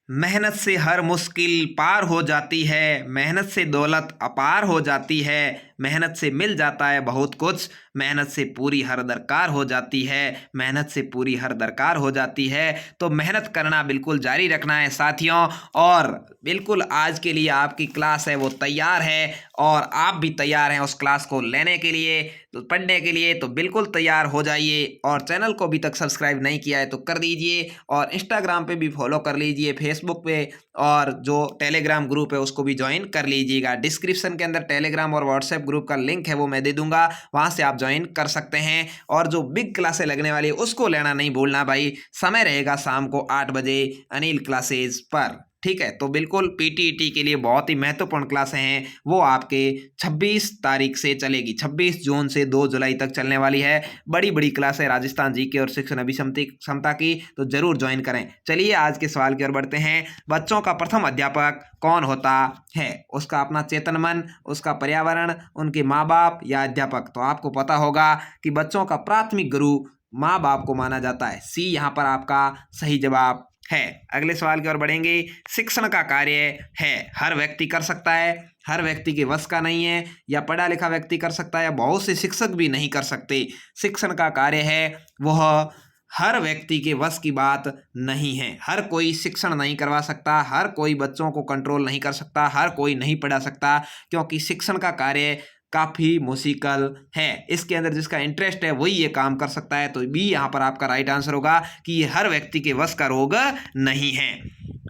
मेहनत से हर मुश्किल पार हो जाती है, मेहनत से दौलत अपार हो जाती है, मेहनत से मिल जाता है बहुत कुछ, मेहनत से पूरी हर दरकार हो जाती है, मेहनत से पूरी हर दरकार हो जाती है। तो मेहनत करना बिल्कुल जारी रखना है साथियों। और बिल्कुल आज के लिए आपकी क्लास है वो तैयार है, और आप भी तैयार हैं उस क्लास को लेने के लिए, तो पढ़ने के लिए। तो बिल्कुल तैयार हो जाइए, और चैनल को अभी तक सब्सक्राइब नहीं किया है तो कर दीजिए, और इंस्टाग्राम पे भी फॉलो कर लीजिए, फेसबुक पे, और जो टेलीग्राम ग्रुप है उसको भी ज्वाइन कर लीजिएगा। डिस्क्रिप्शन के अंदर टेलीग्राम और व्हाट्सएप ग्रुप का लिंक है वो मैं दे दूंगा, वहां से आप ज्वाइन कर सकते हैं। और जो बिग क्लासें लगने वाली है उसको लेना नहीं भूलना भाई। समय रहेगा शाम को 8 बजे अनिल क्लासेज पर, ठीक है। तो बिल्कुल पीटीईटी के लिए बहुत ही महत्वपूर्ण क्लासें हैं, वो आपके 26 तारीख से चलेगी, 26 जून से 2 जुलाई तक चलने वाली है। बड़ी बड़ी क्लास है राजस्थान जीके और शिक्षण अभिक्षमता क्षमता की, तो जरूर ज्वाइन करें। चलिए आज के सवाल की ओर बढ़ते हैं। बच्चों का प्रथम अध्यापक कौन होता है? उसका अपना चेतन मन, उसका पर्यावरण, उनके माँ बाप या अध्यापक? तो आपको पता होगा कि बच्चों का प्राथमिक गुरु माँ बाप को माना जाता है। सी यहाँ पर आपका सही जवाब है। अगले सवाल की ओर बढ़ेंगे। शिक्षण का कार्य है, हर व्यक्ति कर सकता है, हर व्यक्ति के वश का नहीं है, या पढ़ा लिखा व्यक्ति कर सकता है, या बहुत से शिक्षक भी नहीं कर सकते। शिक्षण का कार्य है वह हर व्यक्ति के वश की बात नहीं है। हर कोई शिक्षण नहीं करवा सकता, हर कोई बच्चों को कंट्रोल नहीं कर सकता, हर कोई नहीं पढ़ा सकता, क्योंकि शिक्षण का कार्य काफी मुश्किल है। इसके अंदर जिसका इंटरेस्ट है वही ये काम कर सकता है। तो बी यहाँ पर आपका राइट आंसर होगा कि ये हर व्यक्ति के वश का रोग नहीं है।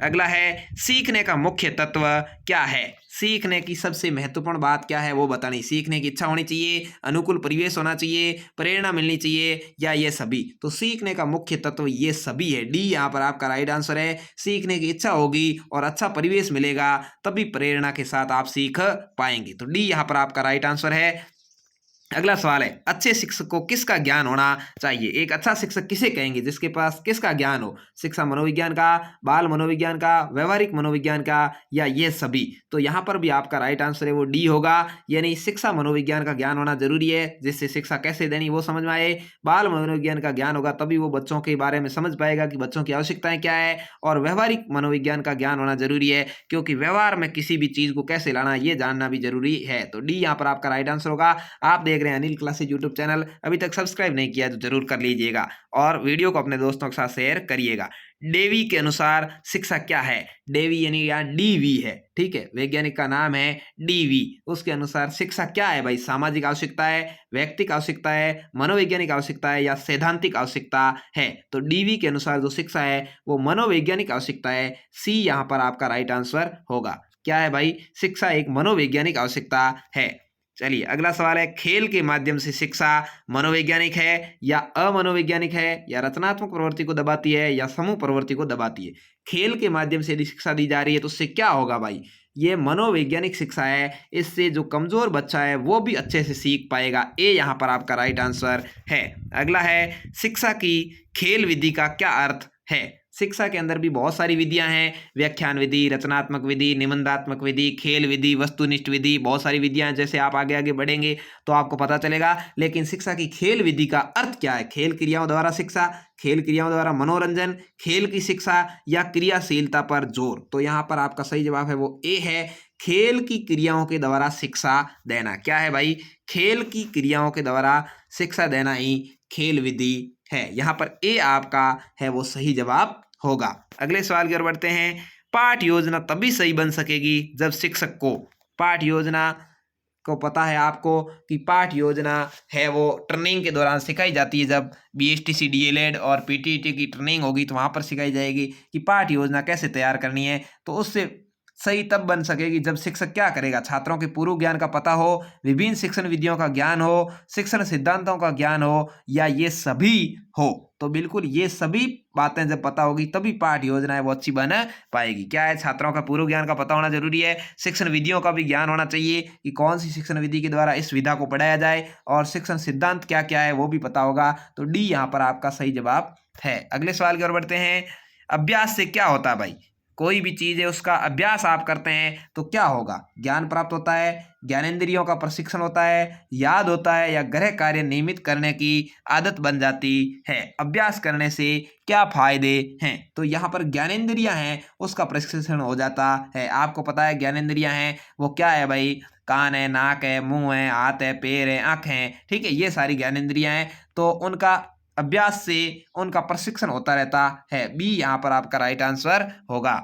अगला है, सीखने का मुख्य तत्व क्या है? सीखने की सबसे महत्वपूर्ण बात क्या है वो बतानी। सीखने की इच्छा होनी चाहिए, अनुकूल परिवेश होना चाहिए, प्रेरणा मिलनी चाहिए, या ये सभी? तो सीखने का मुख्य तत्व ये सभी है। डी यहाँ पर आपका राइट आंसर है। सीखने की इच्छा होगी और अच्छा परिवेश मिलेगा तभी प्रेरणा के साथ आप सीख पाएंगे। तो डी यहाँ पर आपका राइट आंसर है। अगला सवाल है, अच्छे शिक्षक को किसका ज्ञान होना चाहिए? एक अच्छा शिक्षक किसे कहेंगे? जिसके पास किसका ज्ञान हो? शिक्षा मनोविज्ञान का, बाल मनोविज्ञान का, व्यवहारिक मनोविज्ञान का, या ये सभी? तो यहाँ पर भी आपका राइट आंसर है वो डी होगा, यानी शिक्षा मनोविज्ञान का ज्ञान होना जरूरी है, जिससे शिक्षा कैसे देनी वो समझ में आए। बाल मनोविज्ञान का ज्ञान होगा तभी वो बच्चों के बारे में समझ पाएगा कि बच्चों की आवश्यकताएं क्या है। और व्यवहारिक मनोविज्ञान का ज्ञान होना जरूरी है, क्योंकि व्यवहार में किसी भी चीज को कैसे लाना ये जानना भी जरूरी है। तो डी यहाँ पर आपका राइट आंसर होगा। आप देख रहे हैं अनिल क्लासेज यूट्यूब चैनल, अभी तक सब्सक्राइब नहीं किया तो जरूर कर लीजिएगा, और वीडियो को अपने दोस्तों के साथ शेयर करिएगा। डेवी के अनुसार शिक्षा क्या है? डेवी यानी यहाँ डीवी है, ठीक है, वैज्ञानिक का नाम है डीवी। उसके अनुसार शिक्षा क्या है भाई? सामाजिक आवश्यकता है, व्यक्तिक आवश्यकता है, मनोवैज्ञानिक आवश्यकता है, या सैद्धांतिक आवश्यकता है? तो डीवी के अनुसार जो शिक्षा है वो मनोवैज्ञानिक आवश्यकता है। सी यहाँ पर आपका राइट आंसर होगा। क्या है भाई? शिक्षा एक मनोवैज्ञानिक आवश्यकता है। चलिए अगला सवाल है, खेल के माध्यम से शिक्षा मनोवैज्ञानिक है या अमनोवैज्ञानिक है, या रचनात्मक प्रवृत्ति को दबाती है, या समूह प्रवृत्ति को दबाती है? खेल के माध्यम से यदि शिक्षा दी जा रही है तो उससे क्या होगा भाई? ये मनोवैज्ञानिक शिक्षा है। इससे जो कमजोर बच्चा है वो भी अच्छे से सीख पाएगा। ए यहाँ पर आपका राइट आंसर है। अगला है, शिक्षा की खेल विधि का क्या अर्थ है? शिक्षा के अंदर भी बहुत सारी विधियां हैं, व्याख्यान विधि, रचनात्मक विधि, निबंधात्मक विधि, खेल विधि, वस्तुनिष्ठ विधि, बहुत सारी विधियां हैं। जैसे आप आगे आगे बढ़ेंगे तो आपको पता चलेगा। लेकिन शिक्षा की खेल विधि का अर्थ क्या है? खेल क्रियाओं द्वारा शिक्षा, खेल क्रियाओं द्वारा मनोरंजन, खेल की शिक्षा, या क्रियाशीलता पर जोर? तो यहाँ पर आपका सही जवाब है वो ए है, खेल की क्रियाओं के द्वारा शिक्षा देना। क्या है भाई? खेल की क्रियाओं के द्वारा शिक्षा देना ही खेल विधि है। यहाँ पर ए आपका है वो सही जवाब होगा। अगले सवाल की ओर बढ़ते हैं। पाठ योजना तभी सही बन सकेगी जब शिक्षक को, पाठ योजना को पता है आपको कि पाठ योजना है वो ट्रेनिंग के दौरान सिखाई जाती है। जब बीएसटीसी डीएलएड और पीटीईटी की ट्रेनिंग होगी तो वहां पर सिखाई जाएगी कि पाठ योजना कैसे तैयार करनी है। तो उससे सही तब बन सकेगी जब शिक्षक क्या करेगा? छात्रों के पूर्व ज्ञान का पता हो, विभिन्न शिक्षण विधियों का ज्ञान हो, शिक्षण सिद्धांतों का ज्ञान हो, या ये सभी हो? तो बिल्कुल ये सभी बातें जब पता होगी तभी पाठ योजना है वो अच्छी बन पाएगी। क्या है? छात्रों का पूर्व ज्ञान का पता होना जरूरी है, शिक्षण विधियों का भी ज्ञान होना चाहिए कि कौन सी शिक्षण विधि के द्वारा इस विधा को पढ़ाया जाए, और शिक्षण सिद्धांत क्या क्या है वो भी पता होगा। तो डी यहाँ पर आपका सही जवाब है। अगले सवाल की ओर बढ़ते हैं। अभ्यास से क्या होता है भाई? कोई भी चीज़ है उसका अभ्यास आप करते हैं तो क्या होगा? ज्ञान प्राप्त होता है, ज्ञानेंद्रियों का प्रशिक्षण होता है, याद होता है या गृह कार्य नियमित करने की आदत बन जाती है। अभ्यास करने से क्या फायदे हैं? तो यहाँ पर ज्ञानेंद्रियां हैं उसका प्रशिक्षण हो जाता है। आपको पता है ज्ञानेंद्रियां हैं वो क्या है भाई? कान है, नाक है, मुंह है, हाथ है, पैर है, आंख है, ठीक है, ये सारी ज्ञानेंद्रियां हैं। तो उनका अभ्यास से उनका प्रशिक्षण होता रहता है। बी यहाँ पर आपका राइट आंसर होगा।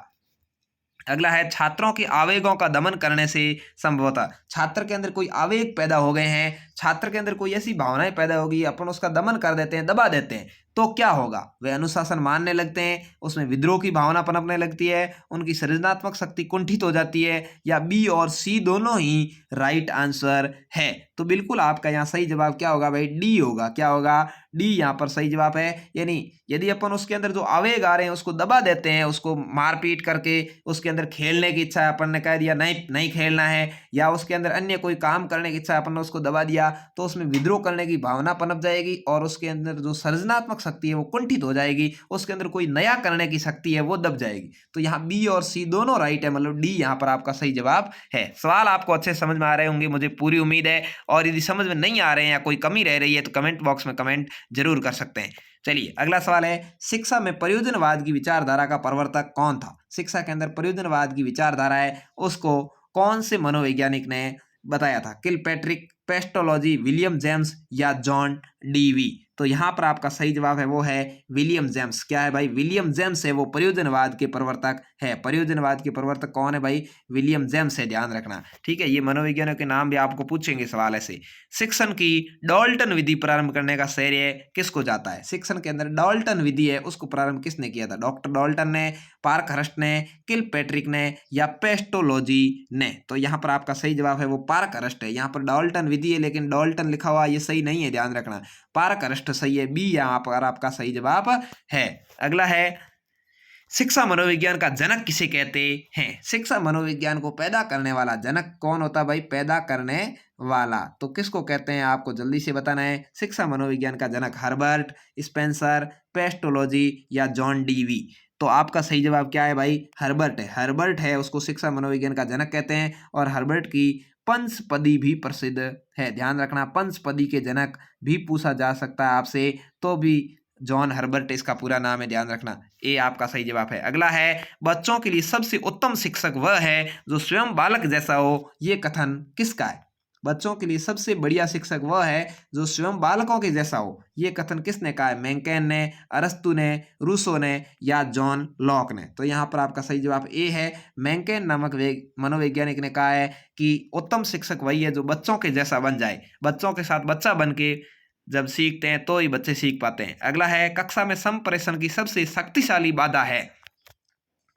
अगला है छात्रों के आवेगों का दमन करने से संभवतः, छात्र के अंदर कोई आवेग पैदा हो गए हैं, छात्र के अंदर कोई ऐसी भावनाएं पैदा होगी, अपन उसका दमन कर देते हैं, दबा देते हैं, तो क्या होगा? वे अनुशासन मानने लगते हैं, उसमें विद्रोह की भावना पनपने लगती है, उनकी सृजनात्मक शक्ति कुंठित हो जाती है, या बी और सी दोनों ही राइट आंसर है। तो बिल्कुल आपका यहाँ सही जवाब क्या होगा भाई? डी होगा। क्या होगा? डी यहाँ पर सही जवाब है। यानी यदि अपन उसके अंदर जो आवेग आ रहे हैं उसको दबा देते हैं, उसको मारपीट करके उसके अंदर खेलने की इच्छा है, अपन ने कह दिया नहीं नहीं खेलना है, या उसके अंदर अन्य कोई काम करने की इच्छा है, अपन ने उसको दबा दिया, तो उसमें विद्रोह करने की भावना पनप जाएगी और उसके अंदर जो सृजनात्मक शक्ति है वो कुंठित हो जाएगी, उसके अंदर कोई नया करने की शक्ति है वो दब जाएगी। तो यहाँ बी और सी दोनों राइट है, मतलब डी यहाँ पर आपका सही जवाब है। सवाल आपको अच्छे समझ में आ रहे होंगे, मुझे पूरी उम्मीद है। और यदि समझ में नहीं आ रहे हैं या कोई कमी रह रही है तो कमेंट बॉक्स में कमेंट जरूर कर सकते हैं। चलिए अगला सवाल है, शिक्षा में प्रयोजनवाद की विचारधारा का प्रवर्तक कौन था? शिक्षा के अंदर प्रयोजनवाद की विचारधारा है उसको कौन से मनोवैज्ञानिक ने बताया था? किलपैट्रिक, पेस्टोलॉजी, विलियम जेम्स या जॉन डीवी? तो यहाँ पर आपका सही जवाब है वो है विलियम जेम्स। क्या है भाई? विलियम जेम्स है वो प्रयोजनवाद के प्रवर्तक है। प्रयोजनवाद के प्रवर्तक कौन है भाई? विलियम जेम्स है, ध्यान रखना, ठीक है। ये मनोविज्ञानियों के नाम भी आपको पूछेंगे सवाल ऐसे। शिक्षण की डाल्टन विधि प्रारंभ करने का श्रेय किसको जाता है? शिक्षण के अंदर डाल्टन विधि है उसको प्रारंभ किसने किया था? डॉक्टर डाल्टन ने, पार्कहर्स्ट ने, किलपैट्रिक ने या पेस्टोलॉजी ने? तो यहाँ पर आपका सही जवाब है वो पार्कहर्स्ट है। यहाँ पर डाल्टन विधि है लेकिन डाल्टन लिखा हुआ ये सही नहीं है, ध्यान रखना, पार्कहर्स्ट सही है। बी यहाँ पर आपका सही जवाब है। अगला है, शिक्षा मनोविज्ञान का जनक किसे कहते हैं? शिक्षा मनोविज्ञान को पैदा करने वाला जनक कौन होता है भाई? पैदा करने वाला तो किसको कहते हैं आपको जल्दी से बताना है। शिक्षा मनोविज्ञान का जनक हर्बर्ट स्पेंसर, पेस्टोलॉजी या जॉन डीवी? तो आपका सही जवाब क्या है भाई? हर्बर्ट है। हर्बर्ट है उसको शिक्षा मनोविज्ञान का जनक कहते हैं। और हर्बर्ट की पंचपदी भी प्रसिद्ध है, ध्यान रखना, पंचपदी के जनक भी पूछा जा सकता है आपसे, तो भी जॉन हर्बर्ट इसका पूरा नाम है, ध्यान रखना। ये आपका सही जवाब है। अगला है, बच्चों के लिए सबसे उत्तम शिक्षक वह है जो स्वयं बालक जैसा हो, ये कथन किसका है? बच्चों के लिए सबसे बढ़िया शिक्षक वह है जो स्वयं बालकों के जैसा हो, ये कथन किसने कहा है? मैंकेन ने, अरस्तु ने, रूसो ने या जॉन लॉक ने? तो यहाँ पर आपका सही जवाब ए है। मैंकेन नामक मनोवैज्ञानिक ने कहा है कि उत्तम शिक्षक वही है जो बच्चों के जैसा बन जाए, बच्चों के साथ बच्चा बन के जब सीखते हैं तो ही बच्चे सीख पाते हैं। अगला है, कक्षा में संप्रेषण की सबसे शक्तिशाली बाधा है?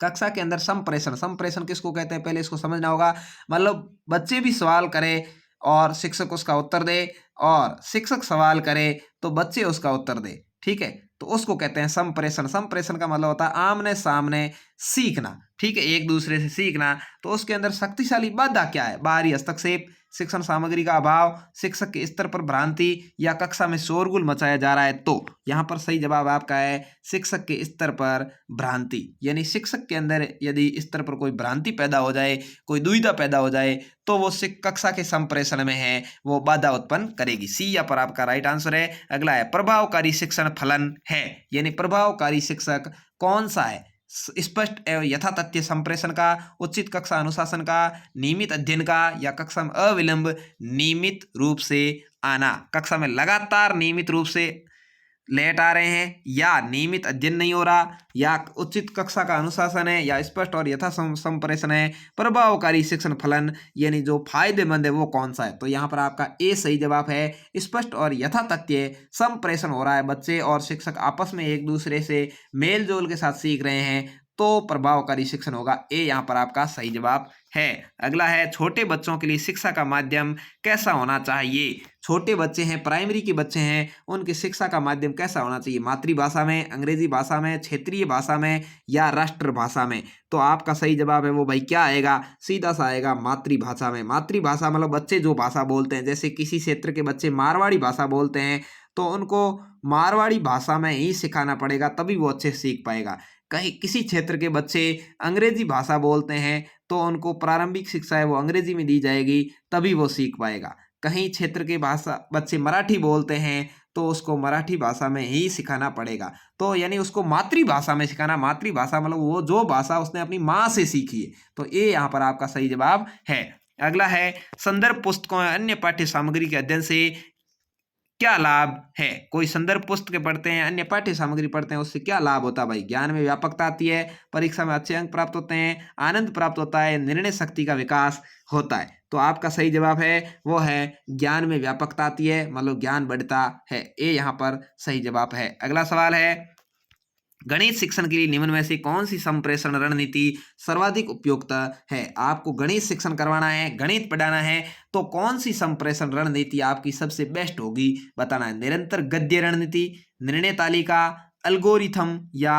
कक्षा के अंदर संप्रेषण, संप्रेषण किसको कहते हैं पहले इसको समझना होगा। मतलब बच्चे भी सवाल करें और शिक्षक उसका उत्तर दे, और शिक्षक सवाल करे तो बच्चे उसका उत्तर दे, ठीक है, तो उसको कहते हैं संप्रेषण। संप्रेषण का मतलब होता है आमने सामने सीखना, ठीक है, एक दूसरे से सीखना। तो उसके अंदर शक्तिशाली बाधा क्या है? बाहरी हस्तक्षेप, शिक्षण सामग्री का अभाव, शिक्षक के स्तर पर भ्रांति या कक्षा में शोरगुल मचाया जा रहा है? तो यहाँ पर सही जवाब आपका है शिक्षक के स्तर पर भ्रांति। यानी शिक्षक के अंदर यदि स्तर पर कोई भ्रांति पैदा हो जाए, कोई दुविधा पैदा हो जाए, तो वो कक्षा के संप्रेषण में है वो बाधा उत्पन्न करेगी। सी यहाँ पर आपका राइट आंसर है। अगला है, प्रभावकारी शिक्षण फलन है, यानी प्रभावकारी शिक्षक कौन सा है? स्पष्ट एवं यथातथ्य संप्रेषण का, उचित कक्षा अनुशासन का, नियमित अध्ययन का या कक्षा में अविलंब नियमित रूप से आना? कक्षा में लगातार नियमित रूप से लेट आ रहे हैं, या नियमित अध्ययन नहीं हो रहा, या उचित कक्षा का अनुशासन है, या स्पष्ट और यथा संप्रेषण है। प्रभावकारी शिक्षण फलन यानी जो फायदेमंद है वो कौन सा है? तो यहाँ पर आपका ए सही जवाब है। स्पष्ट और यथातथ्य संप्रेषण हो रहा है, बच्चे और शिक्षक आपस में एक दूसरे से मेल जोल के साथ सीख रहे हैं, तो प्रभावकारी शिक्षण होगा। ए यहाँ पर आपका सही जवाब है। अगला है, छोटे बच्चों के लिए शिक्षा का माध्यम कैसा होना चाहिए? छोटे बच्चे हैं, प्राइमरी के बच्चे हैं, उनकी शिक्षा का माध्यम कैसा होना चाहिए? मातृभाषा में, अंग्रेजी भाषा में, क्षेत्रीय भाषा में या राष्ट्रभाषा में? तो आपका सही जवाब है वो भाई क्या आएगा? सीधा सा आएगा मातृभाषा में। मातृभाषा मतलब बच्चे जो भाषा बोलते हैं, जैसे किसी क्षेत्र के बच्चे मारवाड़ी भाषा बोलते हैं तो उनको मारवाड़ी भाषा में ही सिखाना पड़ेगा, तभी वो अच्छे से सीख पाएगा। कहीं किसी क्षेत्र के बच्चे अंग्रेजी भाषा बोलते हैं तो उनको प्रारंभिक शिक्षा है वो अंग्रेजी में दी जाएगी, तभी वो सीख पाएगा। कहीं क्षेत्र के भाषा बच्चे मराठी बोलते हैं तो उसको मराठी भाषा में ही सिखाना पड़ेगा। तो यानी उसको मातृभाषा में सिखाना, मातृभाषा मतलब वो जो भाषा उसने अपनी माँ से सीखी है। तो ये यहाँ पर आपका सही जवाब है। अगला है, संदर्भ पुस्तकों या अन्य पाठ्य सामग्री के अध्ययन से क्या लाभ है? कोई संदर्भ पुस्तकें पढ़ते हैं, अन्य पाठ्य सामग्री पढ़ते हैं, उससे क्या लाभ होता है भाई? ज्ञान में व्यापकता आती है, परीक्षा में अच्छे अंक प्राप्त होते हैं, आनंद प्राप्त होता है, निर्णय शक्ति का विकास होता है। तो आपका सही जवाब है वो है ज्ञान में व्यापकता आती है, मतलब ज्ञान बढ़ता है। ये यहाँ पर सही जवाब है। अगला सवाल है, गणित शिक्षण के लिए निम्न में से कौन सी संप्रेषण रणनीति सर्वाधिक उपयुक्त है? आपको गणित शिक्षण करवाना है, गणित पढ़ाना है, तो कौन सी संप्रेषण रणनीति आपकी सबसे बेस्ट होगी बताना है। निरंतर गद्य रणनीति, निर्णय तालिका, एल्गोरिथम या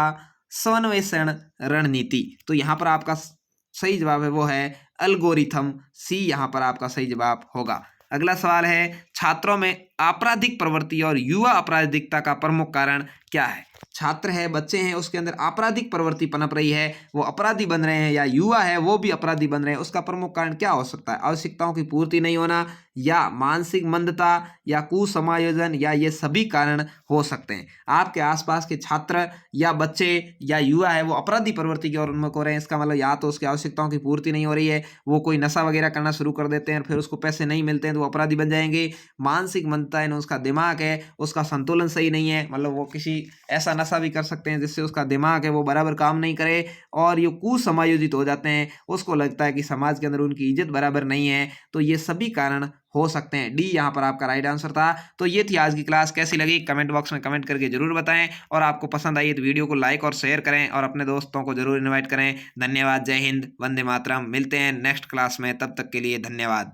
स्वन्वेषण रणनीति। तो यहाँ पर आपका सही जवाब है वो है एल्गोरिथम, सी यहाँ पर आपका सही जवाब होगा। अगला सवाल है, छात्रों में आपराधिक प्रवृत्ति और युवा अपराधिकता का प्रमुख कारण क्या है? छात्र है, बच्चे हैं, उसके अंदर आपराधिक प्रवृत्ति पनप रही है, वो अपराधी बन रहे हैं, या युवा है वो भी अपराधी बन रहे हैं, उसका प्रमुख कारण क्या हो सकता है? आवश्यकताओं की पूर्ति नहीं होना, या मानसिक मंदता, या कुसमायोजन, या ये सभी कारण हो सकते हैं। आपके आसपास के छात्र या बच्चे या युवा है वो अपराधी प्रवृत्ति की ओर उन्मुख हो रहे हैं, इसका मतलब या तो उसकी आवश्यकताओं की पूर्ति नहीं हो रही है, वो कोई नशा वगैरह करना शुरू कर देते हैं, फिर उसको पैसे नहीं मिलते हैं तो वो अपराधी बन जाएंगे। मानसिक मंदता है, उसका दिमाग है उसका संतुलन सही नहीं है, मतलब वो किसी ऐसा नशा भी कर सकते हैं जिससे उसका दिमाग है वो बराबर काम नहीं करे, और ये कुसमायोजित हो जाते हैं, उसको लगता है कि समाज के अंदर उनकी इज्जत बराबर नहीं है। तो ये सभी कारण हो सकते हैं। डी यहाँ पर आपका राइट आंसर था। तो ये थी आज की क्लास, कैसी लगी कमेंट बॉक्स में कमेंट करके जरूर बताएं, और आपको पसंद आई तो वीडियो को लाइक और शेयर करें और अपने दोस्तों को जरूर इनवाइट करें। धन्यवाद। जय हिंद, वंदे मातरम। मिलते हैं नेक्स्ट क्लास में, तब तक के लिए धन्यवाद।